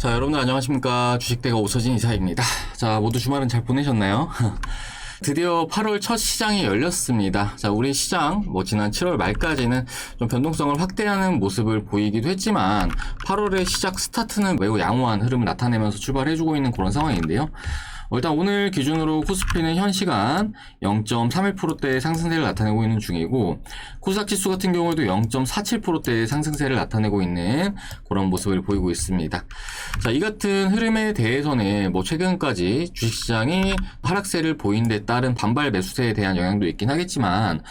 자, 여러분들 안녕하십니까. 주식대가 오서진 이사입니다. 자, 모두 주말은 잘 보내셨나요? 드디어 8월 첫 시장이 열렸습니다. 자, 우리 시장 지난 7월 말까지는 좀 변동성을 확대하는 모습을 보이기도 했지만 8월의 시작 스타트는 매우 양호한 흐름을 나타내면서 출발해주고 있는 그런 상황인데요. 일단 오늘 기준으로 코스피는 현 시간 0.31%대의 상승세를 나타내고 있는 중이고, 코스닥 지수 같은 경우에도 0.47%대의 상승세를 나타내고 있는 그런 모습을 보이고 있습니다. 자, 이 같은 흐름에 대해서는 최근까지 주식시장이 하락세를 보인 데 따른 반발 매수세에 대한 영향도 있긴 하겠지만,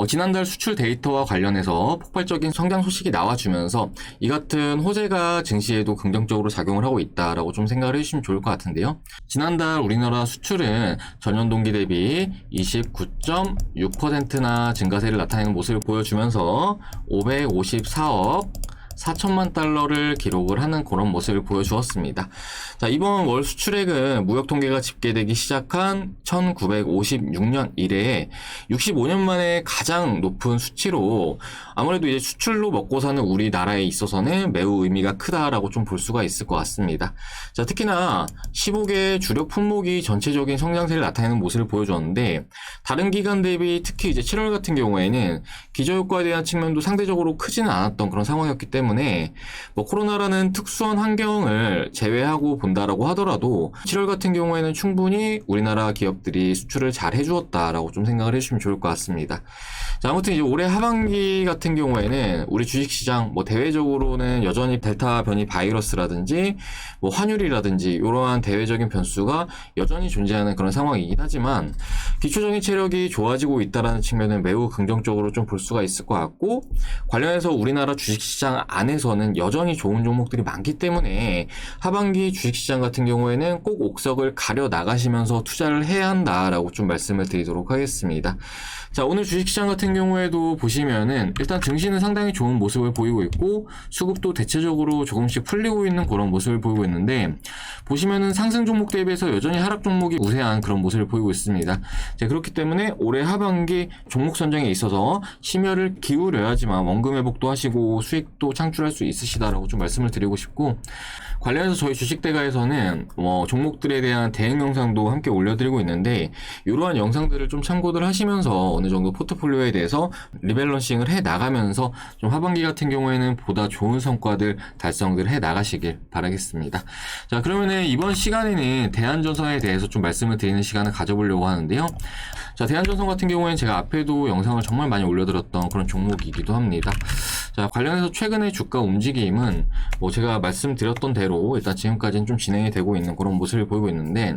지난달 수출 데이터와 관련해서 폭발적인 성장 소식이 나와주면서 이 같은 호재가 증시에도 긍정적으로 작용을 하고 있다라고 좀 생각을 해주시면 좋을 것 같은데요. 지난달 우리나라 수출은 전년 동기 대비 29.6%나 증가세를 나타내는 모습을 보여주면서 554억 4천만 달러를 기록을 하는 그런 모습을 보여주었습니다. 자, 이번 월 수출액은 무역 통계가 집계되기 시작한 1956년 이래에 65년 만에 가장 높은 수치로, 아무래도 이제 수출로 먹고 사는 우리나라에 있어서는 매우 의미가 크다라고 좀 볼 수가 있을 것 같습니다. 자, 특히나 15개 주력 품목이 전체적인 성장세를 나타내는 모습을 보여줬는데, 다른 기간 대비 특히 이제 7월 같은 경우에는 기저효과에 대한 측면도 상대적으로 크지는 않았던 그런 상황이었기 때문에 코로나라는 특수한 환경을 제외하고 본다라고 하더라도 7월 같은 경우에는 충분히 우리나라 기업들이 수출을 잘 해주었다라고 좀 생각을 해주시면 좋을 것 같습니다. 자, 아무튼 이제 올해 하반기 같은 경우에는 우리 주식시장 대외적으로는 여전히 델타 변이 바이러스라든지 환율이라든지 이러한 대외적인 변수가 여전히 존재하는 그런 상황이긴 하지만, 기초적인 체력이 좋아지고 있다는 측면은 매우 긍정적으로 좀 볼 수가 있을 것 같고, 관련해서 우리나라 주식시장 안에서는 여전히 좋은 종목들이 많기 때문에 하반기 주식시장 같은 경우에는 꼭 옥석을 가려 나가시면서 투자를 해야 한다라고 좀 말씀을 드리도록 하겠습니다. 자, 오늘 주식시장 같은 경우에도 보시면은 일단 증시는 상당히 좋은 모습을 보이고 있고, 수급도 대체적으로 조금씩 풀리고 있는 그런 모습을 보이고 있는데, 보시면은 상승 종목 대비해서 여전히 하락 종목이 우세한 그런 모습을 보이고 있습니다. 자, 그렇기 때문에 올해 하반기 종목 선정에 있어서 심혈을 기울여야지만 원금 회복도 하시고 수익도 창출할 수 있으시다라고 좀 말씀을 드리고 싶고, 관련해서 저희 주식대가에서는 종목들에 대한 대응 영상도 함께 올려드리고 있는데, 이러한 영상들을 좀 참고들 하시면서 어느 정도 포트폴리오에 대해서 리밸런싱을 해 나가면서 좀 하반기 같은 경우에는 보다 좋은 성과들 달성들 해 나가시길 바라겠습니다. 자, 그러면은 이번 시간에는 대한전선에 대해서 좀 말씀을 드리는 시간을 가져보려고 하는데요. 자, 대한전선 같은 경우에는 제가 앞에도 영상을 정말 많이 올려드렸던 그런 종목이기도 합니다. 자, 관련해서 최근의 주가 움직임은 제가 말씀드렸던 대로 일단 지금까지는 좀 진행이 되고 있는 그런 모습을 보이고 있는데,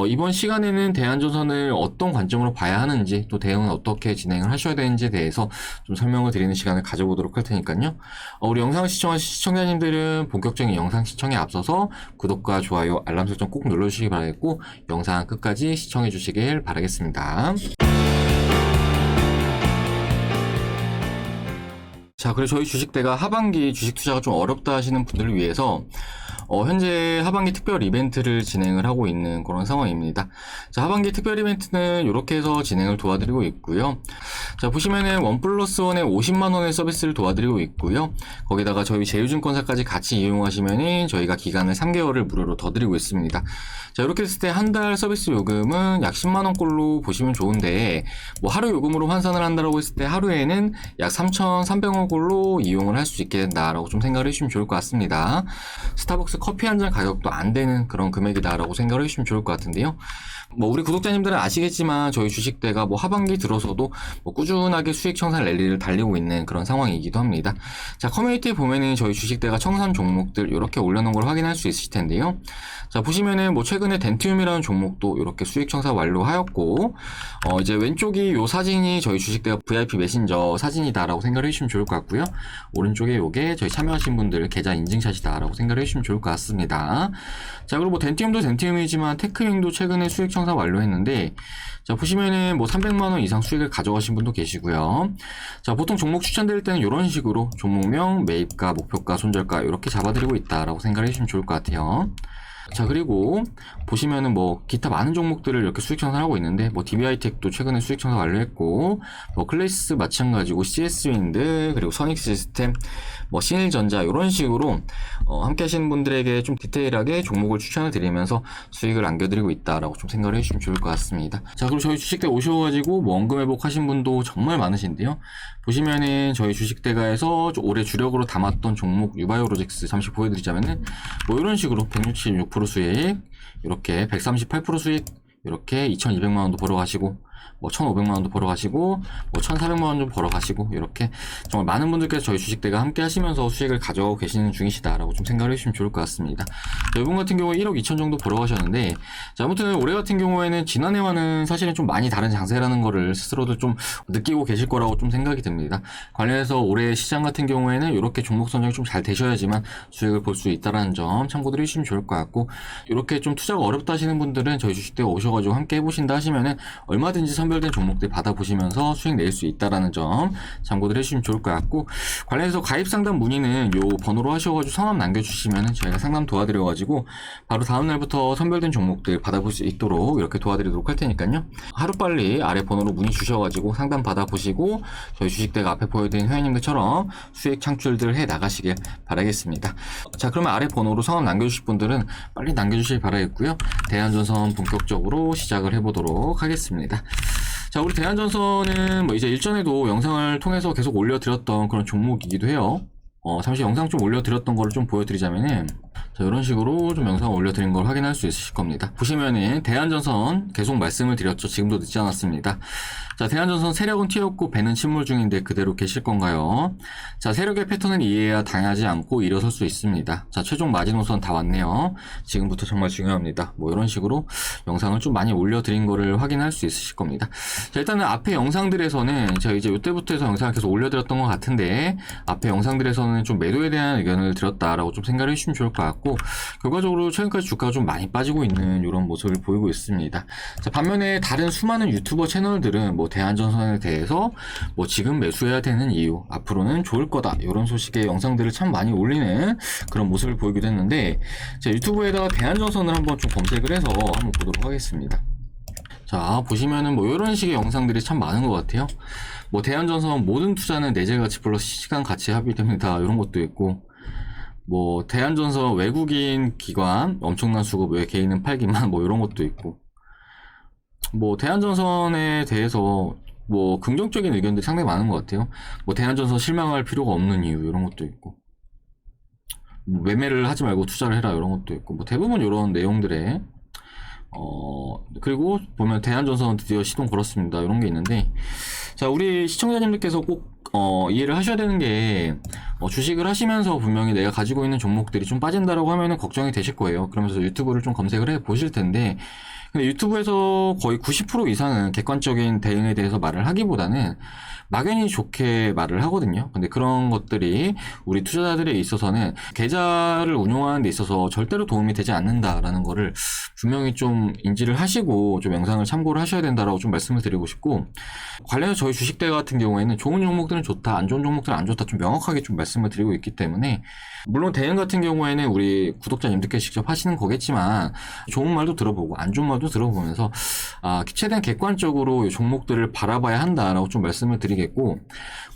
이번 시간에는 대한전선을 어떤 관점으로 봐야 하는지, 또 대응은 어떻게 진행을 하셔야 되는지에 대해서 좀 설명을 드리는 시간을 가져보도록 할 테니까요. 우리 영상을 시청하신 시청자님들은 본격적인 영상 시청에 앞서서 구독과 좋아요, 알람 설정 꼭 눌러주시기 바라겠고, 영상 끝까지 시청해 주시길 바라겠습니다. 자, 그리고 저희 주식대가 하반기 주식 투자가 좀 어렵다 하시는 분들을 위해서 현재 하반기 특별 이벤트를 진행을 하고 있는 그런 상황입니다. 자, 하반기 특별 이벤트는 이렇게 해서 진행을 도와드리고 있고요. 자, 보시면은 1+1에 50만원의 서비스를 도와드리고 있고요. 거기다가 저희 제휴증권사까지 같이 이용하시면은 저희가 기간을 3개월을 무료로 더 드리고 있습니다. 자, 이렇게 했을 때 한 달 서비스 요금은 약 10만원꼴로 보시면 좋은데, 하루 요금으로 환산을 한다고 했을 때 하루에는 약 3,300원꼴로 이용을 할 수 있게 된다라고 좀 생각을 해주시면 좋을 것 같습니다. 스타벅스 커피 한 잔 가격도 안 되는 그런 금액이다라고 생각을 해주시면 좋을 것 같은데요. 우리 구독자님들은 아시겠지만 저희 주식대가 하반기 들어서도 꾸준하게 수익 청산 랠리를 달리고 있는 그런 상황이기도 합니다. 자, 커뮤니티에 보면은 저희 주식대가 청산 종목들 이렇게 올려놓은 걸 확인할 수 있으실 텐데요. 자, 보시면은 최근에 덴티움이라는 종목도 이렇게 수익 청산 완료하였고, 이제 왼쪽이 요 사진이 저희 주식대가 VIP 메신저 사진이다라고 생각을 해주시면 좋을 것 같고요. 오른쪽에 요게 저희 참여하신 분들 계좌 인증샷이다라고 생각을 해주시면 좋을 것 같습니다. 자, 그리고 덴티움도 덴티움이지만 테크윙도 최근에 수익 청산 완료했는데, 자, 보시면은 300만원 이상 수익을 가져가신 분도 계시고요. 자, 보통 종목 추천드릴 때는 이런 식으로 종목명, 매입가, 목표가, 손절가 이렇게 잡아드리고 있다라고 생각을 해주시면 좋을 것 같아요. 자, 그리고 보시면은 뭐 기타 많은 종목들을 이렇게 수익 청산하고 있는데, 뭐 DBI텍도 최근에 수익 청산 완료했고, 뭐 클래시스 마찬가지고 CS윈드, 그리고 선익시스템, 뭐 신일전자 이런 식으로 함께 하시는 분들에게 좀 디테일하게 종목을 추천을 드리면서 수익을 안겨드리고 있다라고 좀 생각을 해주시면 좋을 것 같습니다. 자, 그리고 저희 주식대 오셔가지고 뭐 원금 회복하신 분도 정말 많으신데요. 보시면은 저희 주식대가에서 올해 주력으로 담았던 종목 유바이오로직스 잠시 보여드리자면은 뭐 이런 식으로 166% 수익, 이렇게 138% 수익, 이렇게 2,200만원도 벌어가시고, 뭐 1,500만원도 벌어가시고, 뭐 1,400만원도 벌어가시고, 이렇게 정말 많은 분들께서 저희 주식대가 함께 하시면서 수익을 가져가고 계시는 중이시다라고 좀 생각을 해주시면 좋을 것 같습니다. 자, 이분 같은 경우에 1억 2천 정도 벌어가셨는데, 자, 아무튼 올해 같은 경우에는 지난해와는 사실은 좀 많이 다른 장세라는 거를 스스로도 좀 느끼고 계실 거라고 좀 생각이 듭니다. 관련해서 올해 시장 같은 경우에는 이렇게 종목 선정이 좀 잘 되셔야지만 수익을 볼 수 있다는 점 참고들 해주시면 좋을 것 같고, 이렇게 좀 투자가 어렵다 하시는 분들은 저희 주식대가 오셔가지고 함께 해보신다 하시면은 얼마든지 선별된 종목들 받아보시면서 수익 낼 수 있다라는 점 참고들 해주시면 좋을 것 같고, 관련해서 가입 상담 문의는 요 번호로 하셔가지고 성함 남겨주시면은 저희가 상담 도와드려가지고 바로 다음날부터 선별된 종목들 받아볼 수 있도록 이렇게 도와드리도록 할 테니까요. 하루빨리 아래 번호로 문의 주셔가지고 상담 받아보시고 저희 주식대가 앞에 보여드린 회원님들처럼 수익 창출들 해 나가시길 바라겠습니다. 자, 그러면 아래 번호로 성함 남겨주실 분들은 빨리 남겨주시길 바라겠고요. 대한전선 본격적으로 시작을 해보도록 하겠습니다. 자, 우리 대한전선은 뭐 이제 일전에도 영상을 통해서 계속 올려드렸던 그런 종목이기도 해요. 잠시 영상 좀 올려드렸던 거를 좀 보여드리자면은, 자, 이런 식으로 좀 영상 올려드린 걸 확인할 수 있으실 겁니다. 보시면은 대한전선 계속 말씀을 드렸죠. 지금도 늦지 않았습니다. 자, 대한전선 세력은 튀었고 배는 침몰 중인데 그대로 계실 건가요? 자, 세력의 패턴을 이해해야 당하지 않고 일어설 수 있습니다. 자, 최종 마지노선 다 왔네요. 지금부터 정말 중요합니다. 뭐 이런 식으로 영상을 좀 많이 올려드린 거를 확인할 수 있으실 겁니다. 자, 일단은 앞에 영상들에서는 제가 이제 이때부터 해서 영상을 계속 올려드렸던 것 같은데, 앞에 영상들에서는 좀 매도에 대한 의견을 드렸다라고 좀 생각을 해주시면 좋을 것 같고, 결과적으로 최근까지 주가가 좀 많이 빠지고 있는 이런 모습을 보이고 있습니다. 자, 반면에 다른 수많은 유튜버 채널들은 뭐 대한전선에 대해서 뭐 지금 매수해야 되는 이유, 앞으로는 좋을 거다, 이런 소식의 영상들을 참 많이 올리는 그런 모습을 보이기도 했는데, 자, 유튜브에다가 대한전선을 한번 좀 검색을 해서 한번 보도록 하겠습니다. 자, 보시면은 뭐 이런 식의 영상들이 참 많은 것 같아요. 뭐 대한전선 모든 투자는 내재 가치 플러스 시간 가치 합의됩니다, 이런 것도 있고, 뭐 대한전선 외국인 기관 엄청난 수급 왜 개인은 팔기만, 뭐 이런 것도 있고, 뭐 대한전선에 대해서 뭐 긍정적인 의견들이 상당히 많은 것 같아요. 뭐 대한전선 실망할 필요가 없는 이유, 이런 것도 있고, 뭐 매매를 하지 말고 투자를 해라, 이런 것도 있고, 뭐 대부분 이런 내용들에 그리고 보면 대한전선 드디어 시동 걸었습니다, 이런 게 있는데, 자, 우리 시청자님들께서 꼭 이해를 하셔야 되는 게, 주식을 하시면서 분명히 내가 가지고 있는 종목들이 좀 빠진다라고 하면은 걱정이 되실 거예요. 그러면서 유튜브를 좀 검색을 해 보실 텐데, 근데 유튜브에서 거의 90% 이상은 객관적인 대응에 대해서 말을 하기보다는 막연히 좋게 말을 하거든요. 근데 그런 것들이 우리 투자자들에 있어서는 계좌를 운용하는 데 있어서 절대로 도움이 되지 않는다라는 거를 분명히 좀 인지를 하시고 좀 영상을 참고를 하셔야 된다라고 좀 말씀을 드리고 싶고, 관련해서 저희 주식대 같은 경우에는 좋은 종목들은 좋다, 안 좋은 종목들은 안 좋다 좀 명확하게 좀 말씀을 드리고 있기 때문에, 물론 대응 같은 경우에는 우리 구독자님들께서 직접 하시는 거겠지만 좋은 말도 들어보고 안 좋은 말도 들어보면서 최대한 객관적으로 종목들을 바라봐야 한다라고 좀 말씀을 드리겠고,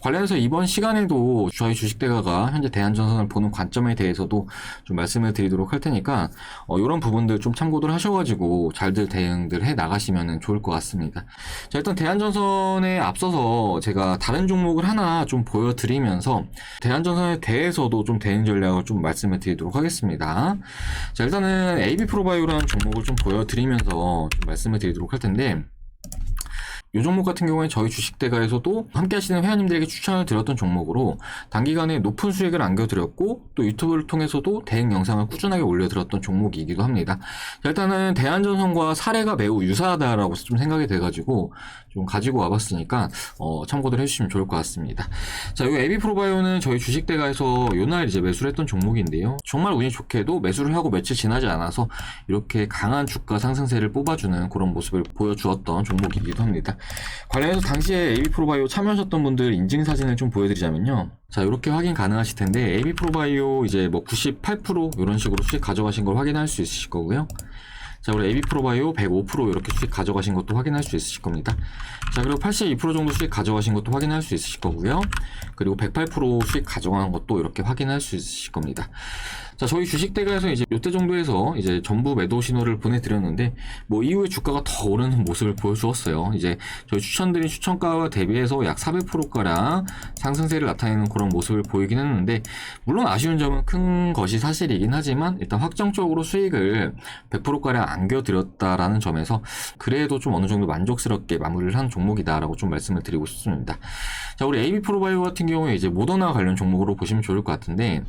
관련해서 이번 시간에도 저희 주식대가가 현재 대한전선을 보는 관점에 대해서도 좀 말씀을 드리도록 할 테니까 이런 부분들 좀 참고들 하셔가지고 잘들 대응들 해 나가시면 좋을 것 같습니다. 자, 일단 대한전선에 앞서서 제가 다른 종목을 하나 좀 보여드리면서 대한전선에 대해서도 좀 대응 전략을 좀 말씀을 드리도록 하겠습니다. 자, 일단은 AB프로바이오라는 종목을 좀 보여드리면서 좀 말씀을 드리도록 할 텐데, 이 종목 같은 경우에 저희 주식대가에서도 함께 하시는 회원님들에게 추천을 드렸던 종목으로 단기간에 높은 수익을 안겨드렸고, 또 유튜브를 통해서도 대응 영상을 꾸준하게 올려드렸던 종목이기도 합니다. 일단은 대한전선과 사례가 매우 유사하다라고 좀 생각이 돼가지고 좀 가지고 와봤으니까 참고들 해주시면 좋을 것 같습니다. 자, 이 AB프로바이오는 저희 주식대가에서 요날 이제 매수를 했던 종목인데요. 정말 운이 좋게도 매수를 하고 며칠 지나지 않아서 이렇게 강한 주가 상승세를 뽑아주는 그런 모습을 보여주었던 종목이기도 합니다. 관련해서 당시에 AB프로바이오 참여하셨던 분들 인증사진을 좀 보여드리자면요. 자, 이렇게 확인 가능하실 텐데, AB프로바이오 이제 뭐 98% 이런 식으로 수익 가져가신 걸 확인할 수 있으실 거고요. 자, 우리 AB프로바이오 105% 이렇게 수익 가져가신 것도 확인할 수 있으실 겁니다. 자, 그리고 82% 정도 수익 가져가신 것도 확인할 수 있으실 거고요. 그리고 108% 수익 가져간 것도 이렇게 확인할 수 있으실 겁니다. 자, 저희 주식대가에서 이제 이때 정도에서 이제 전부 매도 신호를 보내드렸는데, 뭐 이후에 주가가 더 오르는 모습을 보여주었어요. 이제 저희 추천드린 추천가와 대비해서 약 400%가량 상승세를 나타내는 그런 모습을 보이긴 했는데, 물론 아쉬운 점은 큰 것이 사실이긴 하지만, 일단 확정적으로 수익을 100%가량 안겨드렸다라는 점에서 그래도 좀 어느 정도 만족스럽게 마무리를 한 종목이다라고 좀 말씀을 드리고 싶습니다. 자, 우리 AB프로바이오 같은 경우에 이제 모더나 관련 종목으로 보시면 좋을 것 같은데,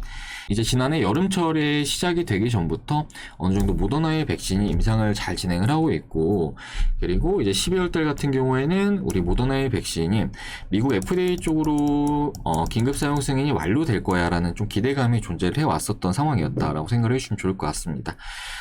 이제 지난해 여름철에 시작이 되기 전부터 어느 정도 모더나의 백신이 임상을 잘 진행을 하고 있고, 그리고 이제 12월 달 같은 경우에는 우리 모더나의 백신이 미국 FDA 쪽으로 긴급 사용 승인이 완료될 거야 라는 좀 기대감이 존재를 해왔었던 상황이었다라고 생각을 해주시면 좋을 것 같습니다.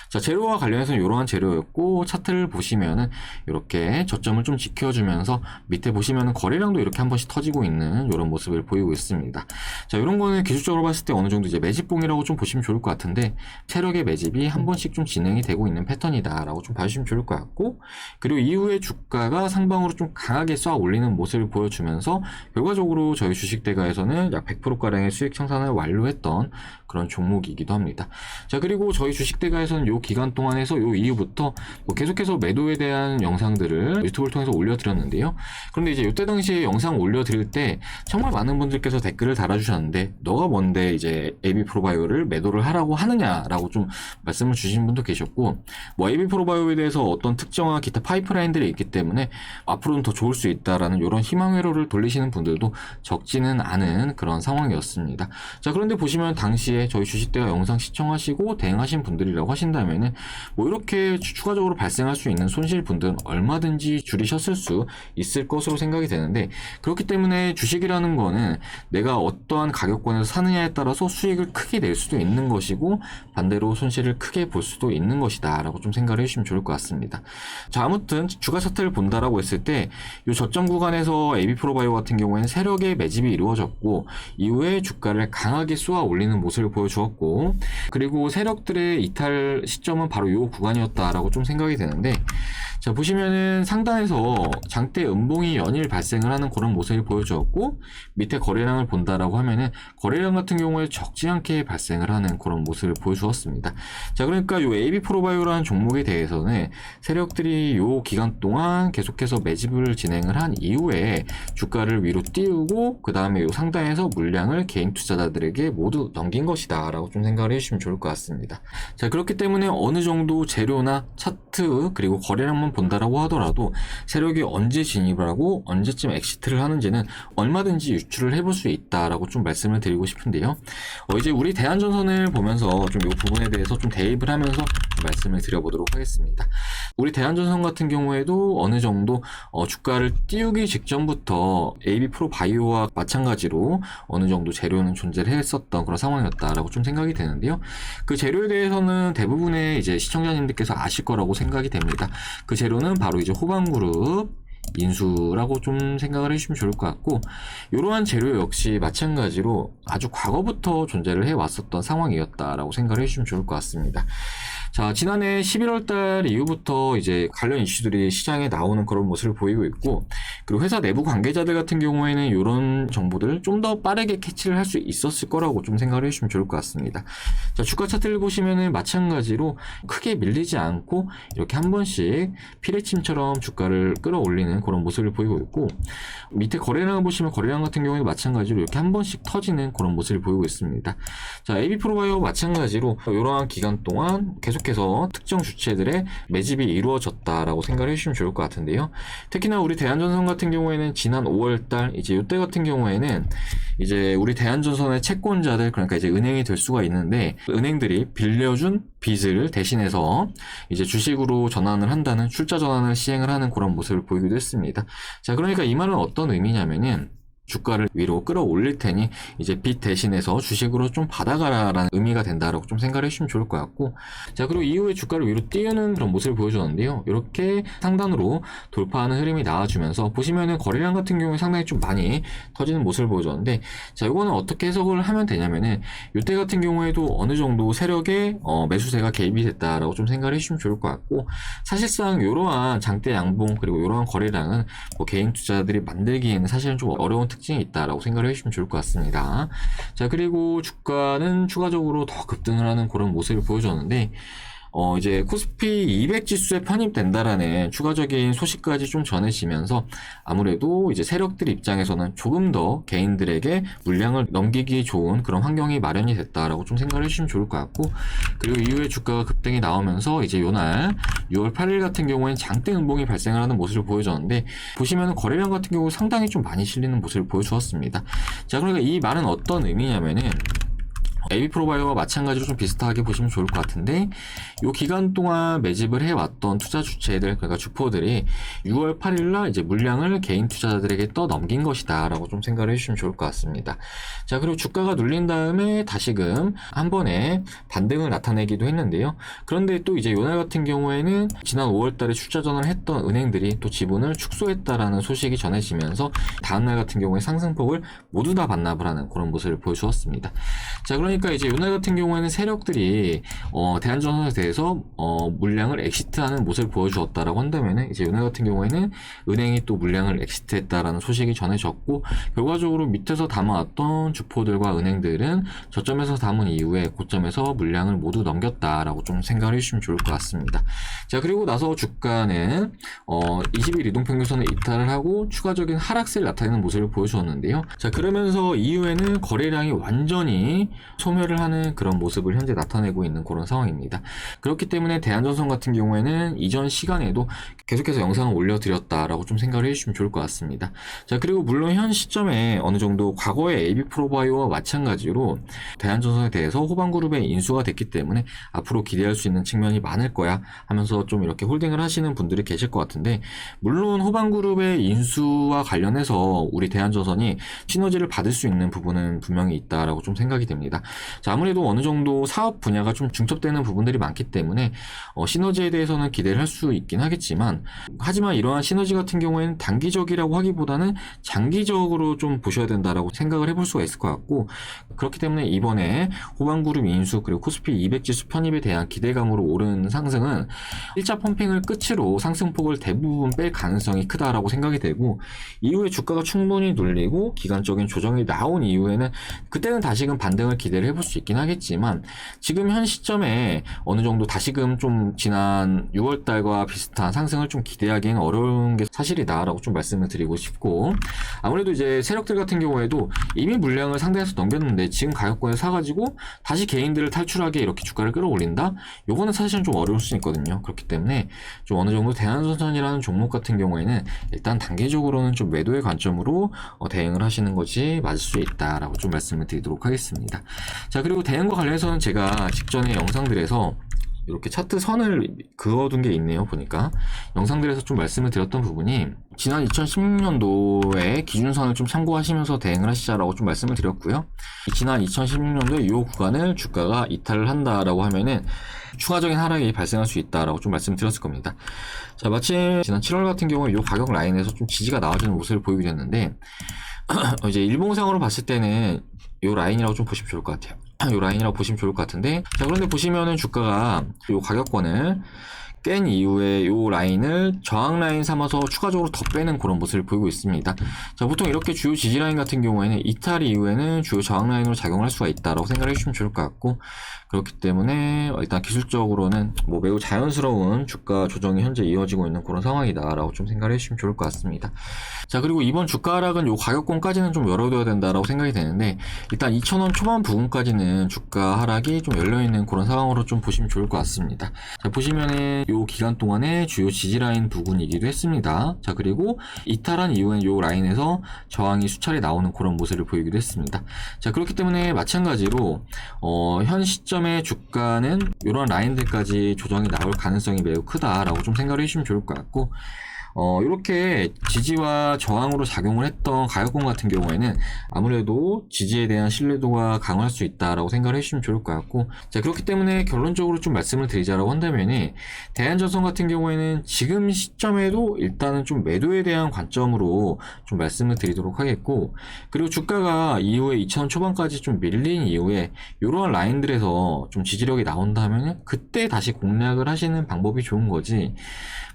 자, 재료와 관련해서는 이러한 재료였고, 차트를 보시면은 이렇게 저점을 좀 지켜주면서 밑에 보시면은 거래량도 이렇게 한 번씩 터지고 있는 이런 모습을 보이고 있습니다. 자, 이런 거는 기술적으로 봤을 때 어느 정도 이제 매집봉이라고 좀 보시면 좋을 것 같은데, 세력의 매집이 한 번씩 좀 진행이 되고 있는 패턴이다라고 좀 봐주시면 좋을 것 같고, 그리고 이후에 주가가 상방으로 좀 강하게 쏴 올리는 모습을 보여주면서 결과적으로 저희 주식대가에서는 약 100%가량의 수익 청산을 완료했던 그런 종목이기도 합니다. 자, 그리고 저희 주식대가에서는 요 기간 동안에서 요 이후부터 뭐 계속해서 매도에 대한 영상들을 유튜브를 통해서 올려드렸는데요. 그런데 이제 이때 당시에 영상 올려드릴 때 정말 많은 분들께서 댓글을 달아주셨는데, 너가 뭔데 이제 AB프로바이오를 매도를 하라고 하느냐라고 좀 말씀을 주신 분도 계셨고, 뭐 AB프로바이오에 대해서 어떤 특정한 기타 파이프라인들이 있기 때문에 앞으로는 더 좋을 수 있다라는 이런 희망 회로를 돌리시는 분들도 적지는 않은 그런 상황이었습니다. 자, 그런데 보시면 당시에 저희 주식대가 영상 시청하시고 대응하신 분들이라고 하신다면은 뭐 이렇게 추가적으로 발생할 수 있는 손실분들은 얼마든지 줄이셨을 수 있을 것으로 생각이 되는데, 그렇기 때문에 주식이라는 거는 내가 어떠한 가격권에서 사느냐에 따라서 수익을 크게 낼 수도 있는 것이고, 반대로 손실을 크게 볼 수도 있는 것이다 라고 좀 생각을 해주시면 좋을 것 같습니다. 자, 아무튼 주가 차트를 본다라고 했을 때 이 저점 구간에서 AB프로바이오 같은 경우에는 세력의 매집이 이루어졌고, 이후에 주가를 강하게 쏘아 올리는 모습을 보여주었고, 그리고 세력들의 이탈 시점은 바로 이 구간이었다라고 좀 생각이 되는데, 자, 보시면은 상단에서 장대 음봉이 연일 발생을 하는 그런 모습을 보여주었고, 밑에 거래량을 본다라고 하면은 거래량 같은 경우에 적지 않게 발생을 하는 그런 모습을 보여주었습니다. 자, 그러니까 요 AB프로바이오라는 종목에 대해서는 세력들이 요 기간 동안 계속해서 매집을 진행을 한 이후에 주가를 위로 띄우고, 그 다음에 요 상단에서 물량을 개인 투자자들에게 모두 넘긴 것이다 라고 좀 생각을 해주시면 좋을 것 같습니다. 자, 그렇기 때문에 어느 정도 재료나 차트 그리고 거래량만 본다라고 하더라도 세력이 언제 진입을 하고 언제쯤 엑시트를 하는지는 얼마든지 유추를 해볼 수 있다라고 좀 말씀을 드리고 싶은데요. 이제 우리 대한전선을 보면서 좀 이 부분에 대해서 좀 대입을 하면서 좀 말씀을 드려보도록 하겠습니다. 우리 대한전선 같은 경우에도 어느 정도 주가를 띄우기 직전부터 AB프로바이오와 마찬가지로 어느 정도 재료는 존재를 했었던 그런 상황이었다라고 좀 생각이 되는데요. 그 재료에 대해서는 대부분의 이제 시청자님들께서 아실 거라고 생각이 됩니다. 그 재료는 바로 이제 호방그룹 인수라고 좀 생각을 해주시면 좋을 것 같고, 이러한 재료 역시 마찬가지로 아주 과거부터 존재를 해왔었던 상황이었다라고 생각을 해주시면 좋을 것 같습니다. 자, 지난해 11월 달 이후부터 이제 관련 이슈들이 시장에 나오는 그런 모습을 보이고 있고, 그리고 회사 내부 관계자들 같은 경우에는 이런 정보들을 좀 더 빠르게 캐치를 할 수 있었을 거라고 좀 생각을 해주시면 좋을 것 같습니다. 자, 주가 차트를 보시면은 마찬가지로 크게 밀리지 않고 이렇게 한 번씩 피레침처럼 주가를 끌어올리는 그런 모습을 보이고 있고, 밑에 거래량을 보시면 거래량 같은 경우에도 마찬가지로 이렇게 한 번씩 터지는 그런 모습을 보이고 있습니다. 자, AB프로바이오 마찬가지로 이러한 기간 동안 계속해서 특정 주체들의 매집이 이루어졌다라고 생각을 해주시면 좋을 것 같은데요. 특히나 우리 대한전선 같은 경우에는 지난 5월달 이제 이때 같은 경우에는 이제 우리 대한전선의 채권자들, 그러니까 이제 은행이 될 수가 있는데, 은행들이 빌려준 빚을 대신해서 이제 주식으로 전환을 한다는 출자 전환을 시행을 하는 그런 모습을 보이기도 했습니다. 자, 그러니까 이 말은 어떤 의미냐면은 주가를 위로 끌어올릴 테니 이제 빚 대신해서 주식으로 좀 받아가라라는 의미가 된다라고 좀 생각을 해주시면 좋을 것 같고, 자 그리고 이후에 주가를 위로 띄우는 그런 모습을 보여줬는데요. 이렇게 상단으로 돌파하는 흐름이 나와주면서 보시면은 거래량 같은 경우에 상당히 좀 많이 터지는 모습을 보여줬는데, 자 이거는 어떻게 해석을 하면 되냐면은 이때 같은 경우에도 어느 정도 세력의 매수세가 개입이 됐다라고 좀 생각을 해주시면 좋을 것 같고, 사실상 이러한 장대 양봉 그리고 이러한 거래량은 뭐 개인 투자자들이 만들기에는 사실은 좀 어려운 특징이 있다라고 생각을 해주시면 좋을 것 같습니다. 자 그리고 주가는 추가적으로 더 급등을 하는 그런 모습을 보여줬는데, 이제 코스피 200 지수에 편입된다라는 추가적인 소식까지 좀 전해지면서 아무래도 이제 세력들 입장에서는 조금 더 개인들에게 물량을 넘기기 좋은 그런 환경이 마련이 됐다라고 좀 생각을 해주시면 좋을 것 같고, 그리고 이후에 주가가 급등이 나오면서 이제 요날 6월 8일 같은 경우에는 장대 음봉이 발생을 하는 모습을 보여줬는데, 보시면은 거래량 같은 경우 상당히 좀 많이 실리는 모습을 보여주었습니다. 자 그러니까 이 말은 어떤 의미냐면은 AB 프로바이오와 마찬가지로 좀 비슷하게 보시면 좋을 것 같은데, 이 기간 동안 매집을 해왔던 투자 주체들, 그러니까 주포들이 6월 8일날 이제 물량을 개인 투자자들에게 떠 넘긴 것이다 라고 좀 생각을 해주시면 좋을 것 같습니다. 자 그리고 주가가 눌린 다음에 다시금 한 번에 반등을 나타내기도 했는데요. 그런데 또 이제 요날 같은 경우에는 지난 5월달에 출자전을 했던 은행들이 또 지분을 축소했다라는 소식이 전해지면서 다음날 같은 경우에 상승폭을 모두 다 반납을 하는 그런 모습을 보여주었습니다. 자 그러니까 이제 요날 같은 경우에는 세력들이 대한전선에 대해서 물량을 엑시트하는 모습을 보여주었다라고 한다면은, 이제 요날 같은 경우에는 은행이 또 물량을 엑시트했다라는 소식이 전해졌고, 결과적으로 밑에서 담아왔던 주포들과 은행들은 저점에서 담은 이후에 고점에서 물량을 모두 넘겼다라고 좀 생각을 해주시면 좋을 것 같습니다. 자 그리고 나서 주가는 20일 이동평균선을 이탈을 하고 추가적인 하락세를 나타내는 모습을 보여주었는데요. 자 그러면서 이후에는 거래량이 완전히 소멸을 하는 그런 모습을 현재 나타내고 있는 그런 상황입니다. 그렇기 때문에 대한전선 같은 경우에는 이전 시간에도 계속해서 영상을 올려드렸다라고 좀 생각을 해주시면 좋을 것 같습니다. 자 그리고 물론 현 시점에 어느 정도 과거의 AB 프로바이오와 마찬가지로 대한전선에 대해서 호방그룹의 인수가 됐기 때문에 앞으로 기대할 수 있는 측면이 많을 거야 하면서 좀 이렇게 홀딩을 하시는 분들이 계실 것 같은데, 물론 호방그룹의 인수와 관련해서 우리 대한전선이 시너지를 받을 수 있는 부분은 분명히 있다라고 좀 생각이 됩니다. 자 아무래도 어느 정도 사업 분야가 좀 중첩되는 부분들이 많기 때문에 시너지에 대해서는 기대를 할 수 있긴 하겠지만, 하지만 이러한 시너지 같은 경우에는 단기적이라고 하기보다는 장기적으로 좀 보셔야 된다라고 생각을 해볼 수가 있을 것 같고, 그렇기 때문에 이번에 호방그룹 인수 그리고 코스피 200 지수 편입에 대한 기대감으로 오른 상승은 1차 펌핑을 끝으로 상승폭을 대부분 뺄 가능성이 크다라고 생각이 되고, 이후에 주가가 충분히 눌리고 기간적인 조정이 나온 이후에는 그때는 다시금 반등을 기대를 해볼 수 있긴 하겠지만, 지금 현 시점에 어느 정도 다시금 좀 지난 6월달과 비슷한 상승을 좀 기대하기는 어려운 게 사실이다라고 좀 말씀을 드리고 싶고, 아무래도 이제 세력들 같은 경우에도 이미 물량을 상대에서 넘겼는데 지금 가격권에 사가지고 다시 개인들을 탈출하게 이렇게 주가를 끌어올린다? 요거는 사실은 좀 어려울 수 있거든요. 그렇기 때문에 좀 어느 정도 대한전선이라는 종목 같은 경우에는 일단 단기적으로는 좀 매도의 관점으로 대응을 하시는 것이 맞을 수 있다라고 좀 말씀을 드리도록 하겠습니다. 자 그리고 대응과 관련해서는 제가 직전에 영상들에서 이렇게 차트 선을 그어둔 게 있네요. 보니까 영상들에서 좀 말씀을 드렸던 부분이 지난 2016년도에 기준선을 좀 참고하시면서 대응을 하시자라고 좀 말씀을 드렸고요. 지난 2016년도에 이 구간을 주가가 이탈을 한다라고 하면은 추가적인 하락이 발생할 수 있다라고 좀 말씀드렸을 겁니다. 자 마침 지난 7월 같은 경우에 이 가격 라인에서 좀 지지가 나와주는 모습을 보이게 됐는데, 이제 일봉상으로 봤을 때는 이 라인이라고 좀 보시면 좋을 것 같아요. 이 라인이라고 보시면 좋을 것 같은데, 자 그런데 보시면은 주가가 이 가격권을 깬 이후에 이 라인을 저항 라인 삼아서 추가적으로 더 빼는 그런 모습을 보이고 있습니다. 자 보통 이렇게 주요 지지 라인 같은 경우에는 이탈 이후에는 주요 저항 라인으로 작용할 수가 있다라고 생각을 해주시면 좋을 것 같고, 그렇기 때문에 일단 기술적으로는 뭐 매우 자연스러운 주가 조정이 현재 이어지고 있는 그런 상황이다라고 좀 생각을 해주시면 좋을 것 같습니다. 자 그리고 이번 주가 하락은 요 가격권까지는 좀 열어둬야 된다라고 생각이 되는데, 일단 2,000원 초반 부근까지는 주가 하락이 좀 열려있는 그런 상황으로 좀 보시면 좋을 것 같습니다. 자 보시면은 요 기간 동안에 주요 지지라인 부근이기도 했습니다. 자 그리고 이탈한 이후엔 요 라인에서 저항이 수차례 나오는 그런 모습을 보이기도 했습니다. 자 그렇기 때문에 마찬가지로 현 시점의 주가는 이런 라인들까지 조정이 나올 가능성이 매우 크다라고 좀 생각을 해주시면 좋을 것 같고, 이렇게 지지와 저항으로 작용을 했던 가격권 같은 경우에는 아무래도 지지에 대한 신뢰도가 강할 수 있다라고 생각을 해주시면 좋을 것 같고, 자, 그렇기 때문에 결론적으로 좀 말씀을 드리자라고 한다면은 대한전선 같은 경우에는 지금 시점에도 일단은 좀 매도에 대한 관점으로 좀 말씀을 드리도록 하겠고, 그리고 주가가 이후에 2,000원 초반까지 좀 밀린 이후에 이러한 라인들에서 좀 지지력이 나온다면은 그때 다시 공략을 하시는 방법이 좋은 거지.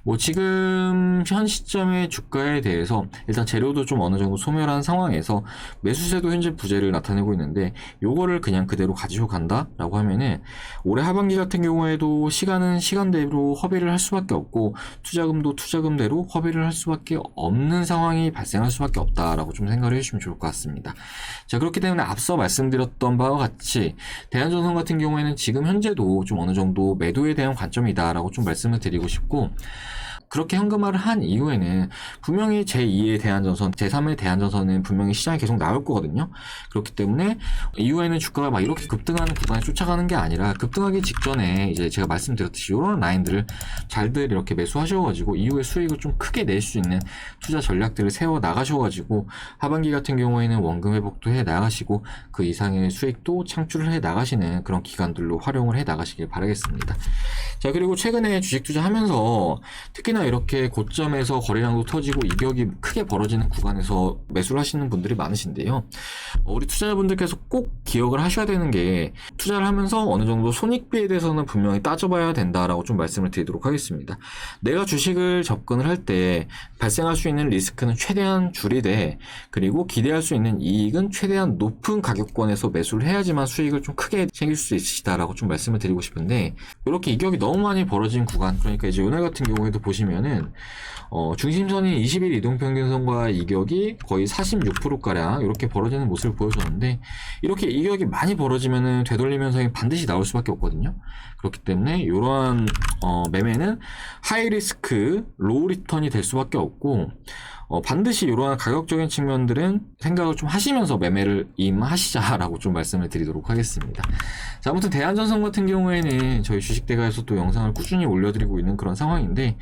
뭐 지금 현 시점의 주가에 대해서 일단 재료도 좀 어느 정도 소멸한 상황에서 매수세도 현재 부재를 나타내고 있는데 요거를 그냥 그대로 가지고 간다라고 하면은 올해 하반기 같은 경우에도 시간은 시간대로 허비를 할 수밖에 없고 투자금도 투자금대로 허비를 할 수밖에 없는 상황이 발생할 수밖에 없다라고 좀 생각을 해주시면 좋을 것 같습니다. 자, 그렇기 때문에 앞서 말씀드렸던 바와 같이 대한전선 같은 경우에는 지금 현재도 좀 어느 정도 매도에 대한 관점이다라고 좀 말씀을 드리고 싶고, 그렇게 현금화를 한 이후에는 분명히 제2의 대한전선, 제3의 대한전선은 분명히 시장에 계속 나올 거거든요. 그렇기 때문에 이후에는 주가가 막 이렇게 급등하는 구간에 쫓아가는 게 아니라 급등하기 직전에 이제 제가 말씀드렸듯이 이런 라인들을 잘들 이렇게 매수하셔가지고 이후에 수익을 좀 크게 낼 수 있는 투자 전략들을 세워 나가셔가지고 하반기 같은 경우에는 원금 회복도 해 나가시고 그 이상의 수익도 창출을 해 나가시는 그런 기간들로 활용을 해 나가시길 바라겠습니다. 자, 그리고 최근에 주식 투자하면서 특히나 이렇게 고점에서 거래량도 터지고 이격이 크게 벌어지는 구간에서 매수를 하시는 분들이 많으신데요. 우리 투자자분들께서 꼭 기억을 하셔야 되는 게 투자를 하면서 어느 정도 손익비에 대해서는 분명히 따져봐야 된다라고 좀 말씀을 드리도록 하겠습니다. 내가 주식을 접근을 할 때 발생할 수 있는 리스크는 최대한 줄이되, 그리고 기대할 수 있는 이익은 최대한 높은 가격권에서 매수를 해야지만 수익을 좀 크게 챙길 수 있으시다라고 좀 말씀을 드리고 싶은데, 이렇게 이격이 너무 많이 벌어진 구간, 그러니까 이제 오늘 같은 경우에도 보시면은 중심선이 20일 이동평균선과 이격이 거의 46%가량 이렇게 벌어지는 모습을 보여줬는데, 이렇게 이격이 많이 벌어지면은 되돌림 현상이 반드시 나올 수밖에 없거든요. 그렇기 때문에 이러한 매매는 하이 리스크 로우 리턴이 될 수밖에 없고, 반드시 이러한 가격적인 측면들은 생각을 좀 하시면서 매매를 임하시자라고 좀 말씀을 드리도록 하겠습니다. 자, 아무튼 대한전선 같은 경우에는 저희 주식대가에서 또 영상을 꾸준히 올려드리고 있는 그런 상황인데,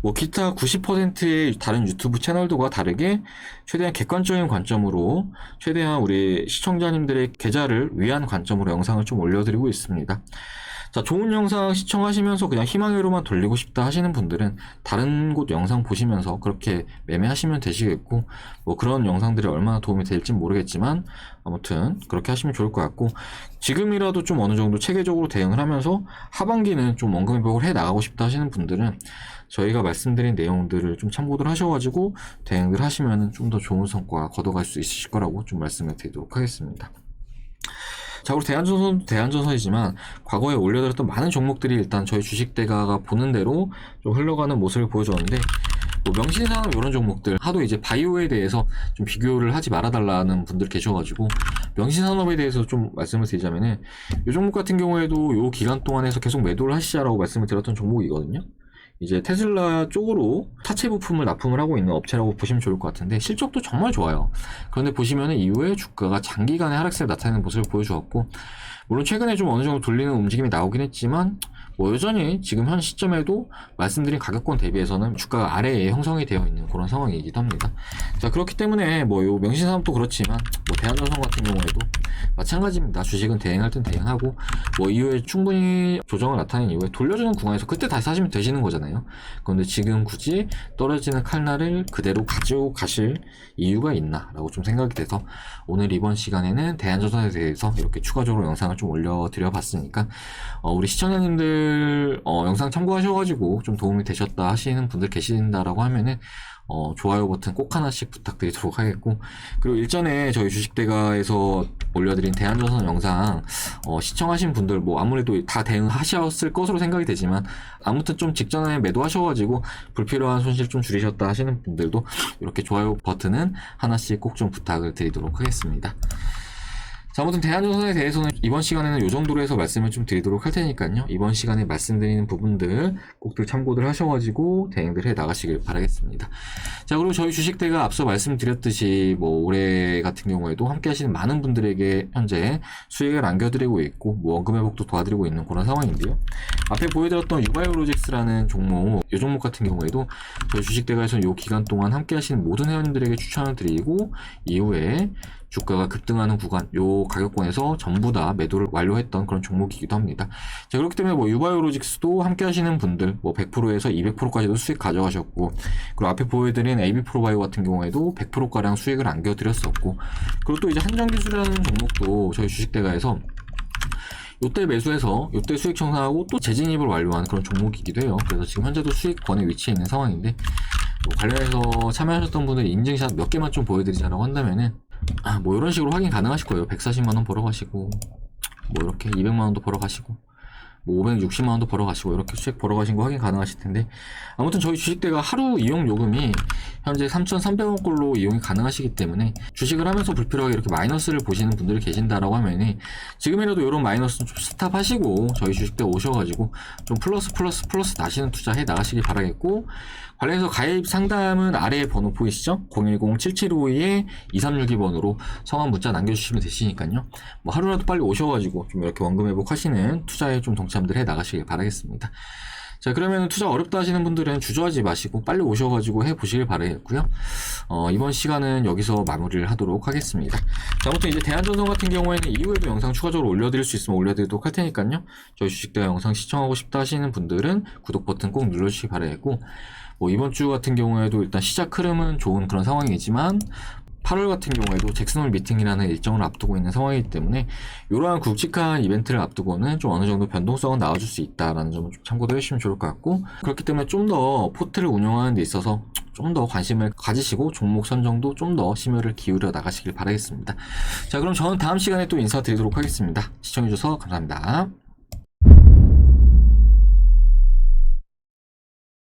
뭐 기타 90%의 다른 유튜브 채널들과 다르게 최대한 객관적인 관점으로 최대한 우리 시청자님들의 계좌를 위한 관점으로 영상을 좀 올려드리고 있습니다. 자, 좋은 영상 시청하시면서 그냥 희망회로만 돌리고 싶다 하시는 분들은 다른 곳 영상 보시면서 그렇게 매매하시면 되시겠고, 뭐 그런 영상들이 얼마나 도움이 될지 모르겠지만 아무튼 그렇게 하시면 좋을 것 같고, 지금이라도 좀 어느 정도 체계적으로 대응을 하면서 하반기는 좀 원금 회복을 해 나가고 싶다 하시는 분들은 저희가 말씀드린 내용들을 좀 참고를 하셔가지고 대응을 하시면 좀 더 좋은 성과 거둬갈 수 있으실 거라고 좀 말씀을 드리도록 하겠습니다. 자, 우리 대한전선도 대한전선이지만 과거에 올려드렸던 많은 종목들이 일단 저희 주식대가가 보는 대로 좀 흘러가는 모습을 보여줬는데, 뭐 명신산업 이런 종목들 하도 이제 바이오에 대해서 좀 비교를 하지 말아달라는 분들 계셔가지고 명신산업에 대해서 좀 말씀을 드리자면은 이 종목 같은 경우에도 이 기간 동안에서 계속 매도를 하시자라고 말씀을 드렸던 종목이거든요. 이제 테슬라 쪽으로 타체 부품을 납품을 하고 있는 업체라고 보시면 좋을 것 같은데 실적도 정말 좋아요. 그런데 보시면은 이후에 주가가 장기간의 하락세를 나타내는 모습을 보여주었고, 물론 최근에 좀 어느 정도 돌리는 움직임이 나오긴 했지만 뭐 여전히 지금 현 시점에도 말씀드린 가격권 대비해서는 주가가 아래에 형성이 되어 있는 그런 상황이기도 합니다. 자, 그렇기 때문에 뭐 요 명신산업도 그렇지만 뭐 대한전선 같은 경우에도 마찬가지입니다. 주식은 대응할 땐 대응하고 뭐 이후에 충분히 조정을 나타낸 이후에 돌려주는 구간에서 그때 다시 사시면 되시는 거잖아요. 그런데 지금 굳이 떨어지는 칼날을 그대로 가지고 가실 이유가 있나 라고 좀 생각이 돼서 오늘 이번 시간에는 대한전선에 대해서 이렇게 추가적으로 영상을 좀 올려드려 봤으니까 우리 시청자님들 영상 참고하셔가지고 좀 도움이 되셨다 하시는 분들 계신다라고 하면은 좋아요 버튼 꼭 하나씩 부탁드리도록 하겠고, 그리고 일전에 저희 주식대가에서 올려드린 대한전선 영상 시청하신 분들 뭐 아무래도 다 대응하셨을 것으로 생각이 되지만 아무튼 좀 직전에 매도하셔가지고 불필요한 손실 좀 줄이셨다 하시는 분들도 이렇게 좋아요 버튼은 하나씩 꼭 좀 부탁을 드리도록 하겠습니다. 자, 아무튼 대한전선에 대해서는 이번 시간에는 이 정도로 해서 말씀을 좀 드리도록 할 테니까요. 이번 시간에 말씀드리는 부분들 꼭들 참고들 하셔가지고 대응들 해 나가시길 바라겠습니다. 자, 그리고 저희 주식대가 앞서 말씀드렸듯이 뭐 올해 같은 경우에도 함께 하시는 많은 분들에게 현재 수익을 안겨드리고 있고 뭐 원금 회복도 도와드리고 있는 그런 상황인데요. 앞에 보여드렸던 유바이오로직스라는 종목, 이 종목 같은 경우에도 저희 주식대가에서는 이 기간 동안 함께 하시는 모든 회원님들에게 추천을 드리고 이후에 주가가 급등하는 구간, 요 가격권에서 전부 다 매도를 완료했던 그런 종목이기도 합니다. 자, 그렇기 때문에 뭐 유바이오로직스도 함께 하시는 분들, 뭐 100%에서 200%까지도 수익 가져가셨고, 그리고 앞에 보여드린 AB프로바이오 같은 경우에도 100%가량 수익을 안겨드렸었고, 그리고 또 이제 한정기술이라는 종목도 저희 주식대가에서 요때 매수해서 요때 수익 청산하고 또 재진입을 완료한 그런 종목이기도 해요. 그래서 지금 현재도 수익권에 위치해 있는 상황인데, 뭐 관련해서 참여하셨던 분들 인증샷 몇 개만 좀 보여드리자라고 한다면은 뭐 이런 식으로 확인 가능하실 거예요. 140만원 벌어가시고 뭐 이렇게 200만원도 벌어가시고 뭐 560만원도 벌어가시고 이렇게 수익 벌어가신 거 확인 가능하실 텐데, 아무튼 저희 주식대가 하루 이용 요금이 현재 3,300원꼴로 이용이 가능하시기 때문에 주식을 하면서 불필요하게 이렇게 마이너스를 보시는 분들이 계신다라고 하면은 지금이라도 이런 마이너스는 좀 스탑하시고 저희 주식대 오셔가지고 좀 플러스 나시는 투자 해 나가시길 바라겠고, 관련해서 가입 상담은 아래에 번호 보이시죠? 010-7752-2362번으로 성함 문자 남겨주시면 되시니까요. 뭐 하루라도 빨리 오셔가지고 좀 이렇게 원금 회복하시는 투자에 좀 동참들 해 나가시길 바라겠습니다. 자, 그러면 투자 어렵다 하시는 분들은 주저하지 마시고 빨리 오셔가지고 해보시길 바라겠고요. 이번 시간은 여기서 마무리를 하도록 하겠습니다. 자, 아무튼 이제 대한전선 같은 경우에는 이후에도 영상 추가적으로 올려드릴 수 있으면 올려드리도록 할 테니까요. 저희 주식대가 영상 시청하고 싶다 하시는 분들은 구독 버튼 꼭 눌러주시기 바라겠고, 뭐 이번 주 같은 경우에도 일단 시작 흐름은 좋은 그런 상황이지만 8월 같은 경우에도 잭슨홀 미팅이라는 일정을 앞두고 있는 상황이기 때문에 이러한 굵직한 이벤트를 앞두고는 좀 어느 정도 변동성은 나와줄 수 있다라는 점을 좀 참고도 해주시면 좋을 것 같고, 그렇기 때문에 좀 더 포트를 운영하는 데 있어서 좀 더 관심을 가지시고 종목 선정도 좀 더 심혈을 기울여 나가시길 바라겠습니다. 자, 그럼 저는 다음 시간에 또 인사드리도록 하겠습니다. 시청해주셔서 감사합니다.